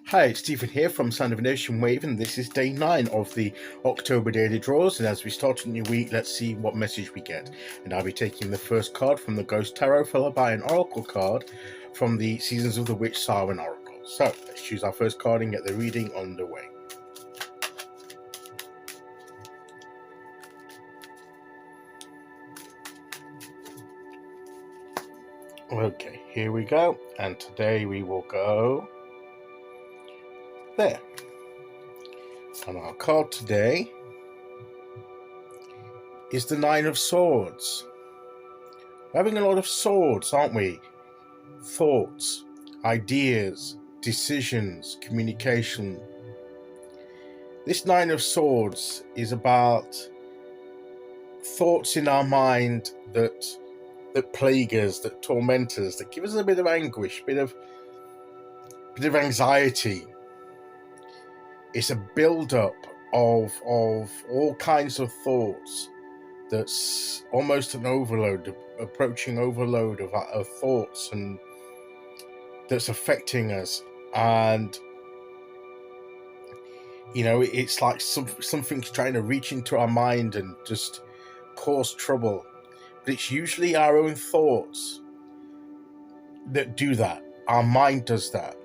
Hi, it's Stephen here from Sound of an Ocean Wave, and this is day 9 of the October Daily Draws. And as we start a new week, let's see what message we get. And I'll be taking the first card from the Ghost Tarot, followed by an Oracle card from the Seasons of the Witch Samhain Oracle. So let's choose our first card and get the reading underway. Okay, here we go. And today we will go there. And our card today is the Nine of Swords. We're having a lot of swords, aren't we? Thoughts, ideas, decisions, communication. This Nine of Swords is about thoughts in our mind that plague us, that torment us, that give us a bit of anguish, a bit of anxiety. It's a build-up of all kinds of thoughts. That's almost an overload, approaching overload of thoughts, and that's affecting us. And it's like something's trying to reach into our mind and just cause trouble. But it's usually our own thoughts that do that. Our mind does that.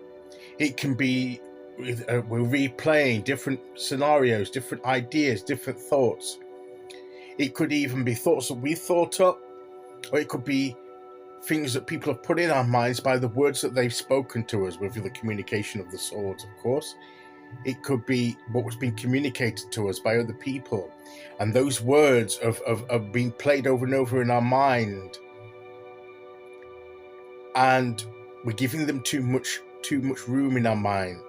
It can be we're replaying different scenarios, different ideas, different thoughts. It could even be thoughts that we thought up, or it could be things that people have put in our minds by the words that they've spoken to us, with the communication of the swords, of course. It could be what was being communicated to us by other people, and those words of being played over and over in our mind, and we're giving them too much room in our mind.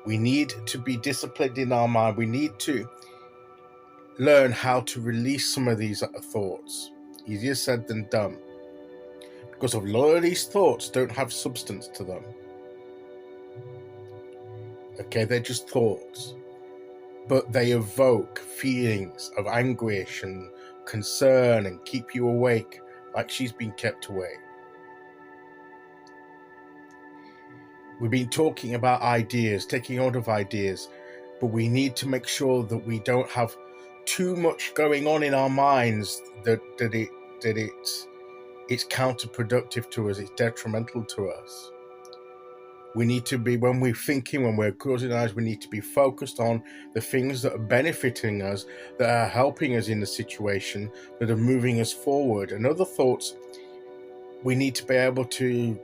We need to be disciplined in our mind. We need to learn how to release some of these thoughts. Easier said than done, because a lot of these thoughts don't have substance to them. Okay, they're just thoughts, but they evoke feelings of anguish and concern and keep you awake like she's been kept awake. We've been talking about ideas, taking hold of ideas, but we need to make sure that we don't have too much going on in our minds that it's counterproductive to us, it's detrimental to us. We need to be, when we're thinking, when we're closing our eyes, we need to be focused on the things that are benefiting us, that are helping us in the situation, that are moving us forward. And other thoughts we need to be able to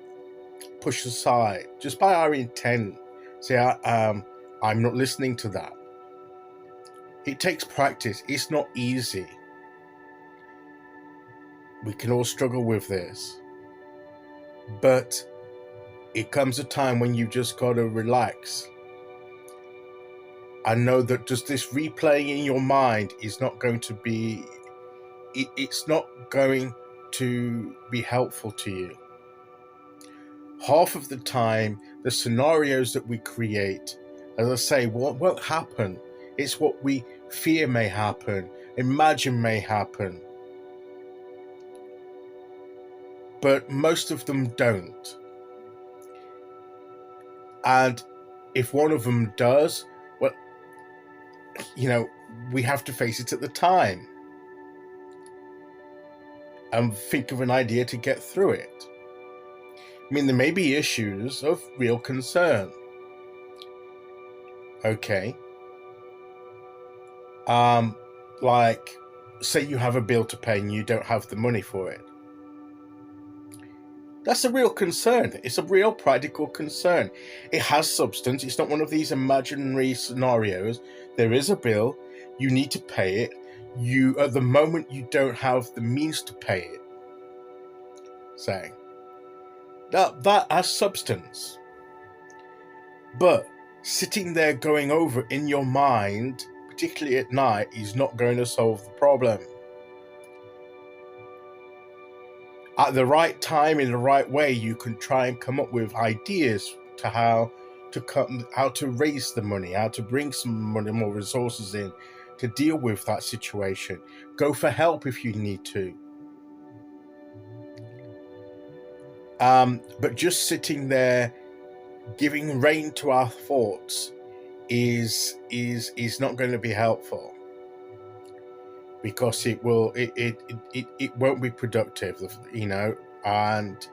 push aside just by our intent. Say, I'm not listening to that. It takes practice. It's not easy. We can all struggle with this. But it comes a time when you just got to relax and know that just this replaying in your mind is not going to be, it's not going to be helpful to you. Half of the time, the scenarios that we create, as I say, what won't happen. It's what we fear may happen, imagine may happen. But most of them don't. And if one of them does, well, we have to face it at the time and think of an idea to get through it. I mean, there may be issues of real concern. Okay. Like, say you have a bill to pay and you don't have the money for it. That's a real concern. It's a real practical concern. It has substance. It's not one of these imaginary scenarios. There is a bill. You need to pay it. At the moment, you don't have the means to pay it. Say, that has substance. But sitting there going over in your mind, particularly at night, is not going to solve the problem. At the right time, in the right way, you can try and come up with ideas to how to raise the money, how to bring some money, more resources in to deal with that situation. Go for help if you need to. But just sitting there giving rein to our thoughts is not going to be helpful, because it won't be productive, and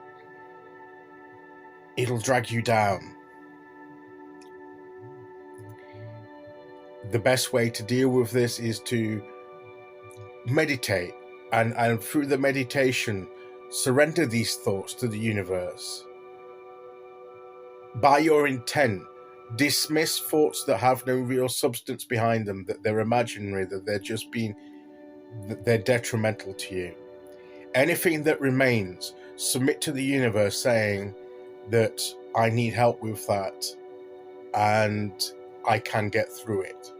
it'll drag you down. The best way to deal with this is to meditate, and through the meditation, surrender these thoughts to the universe. By your intent, dismiss thoughts that have no real substance behind them, that they're imaginary, that they're detrimental to you. Anything that remains, submit to the universe, saying that I need help with that and I can get through it.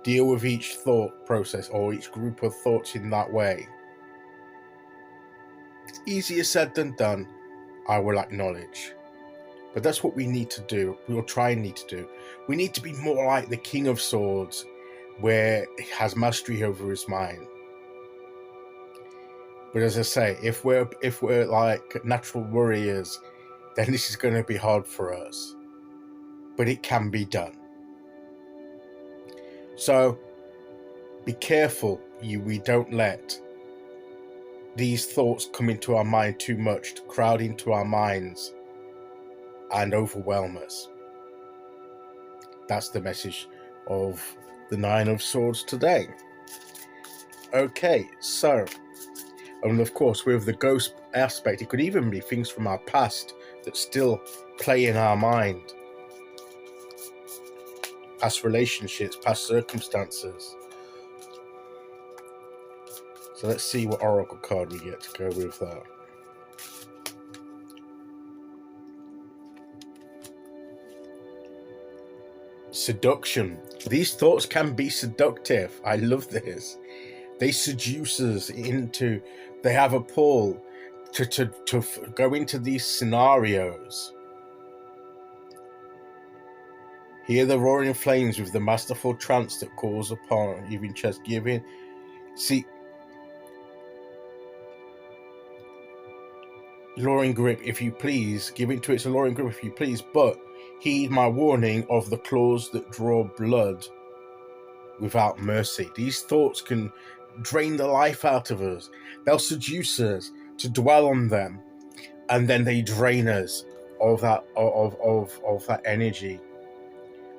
Deal with each thought process or each group of thoughts in that way. It's easier said than done, I will acknowledge. But that's what we need to do. We'll try and need to do. We need to be more like the King of Swords, where he has mastery over his mind. But as I say, if we're like natural warriors, then this is going to be hard for us. But it can be done. So be careful we don't let these thoughts come into our mind too much, to crowd into our minds and overwhelm us. That's the message of the Nine of Swords today. Okay, so, and of course with the ghost aspect, it could even be things from our past that still play in our mind. Past relationships, past circumstances. So let's see what oracle card we get to go with that. Seduction. These thoughts can be seductive. I love this. They seduce us into, they have a pull to go into these scenarios. Hear the roaring flames with the masterful trance that calls upon, even just giving. See, luring grip, if you please. Give into its alluring grip, if you please. But heed my warning of the claws that draw blood without mercy. These thoughts can drain the life out of us. They'll seduce us to dwell on them, and then they drain us of that energy.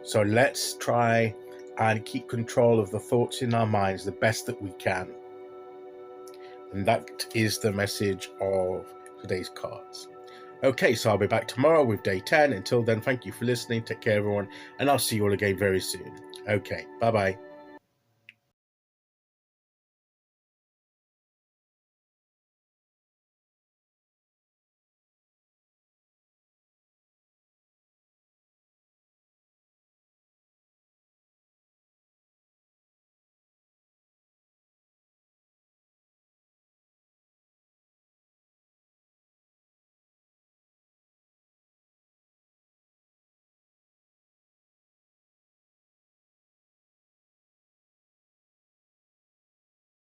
So let's try and keep control of the thoughts in our minds the best that we can. And that is the message of today's cards. Okay, so I'll be back tomorrow with day 10. Until then, thank you for listening. Take care, everyone, and I'll see you all again very soon. Okay, bye-bye.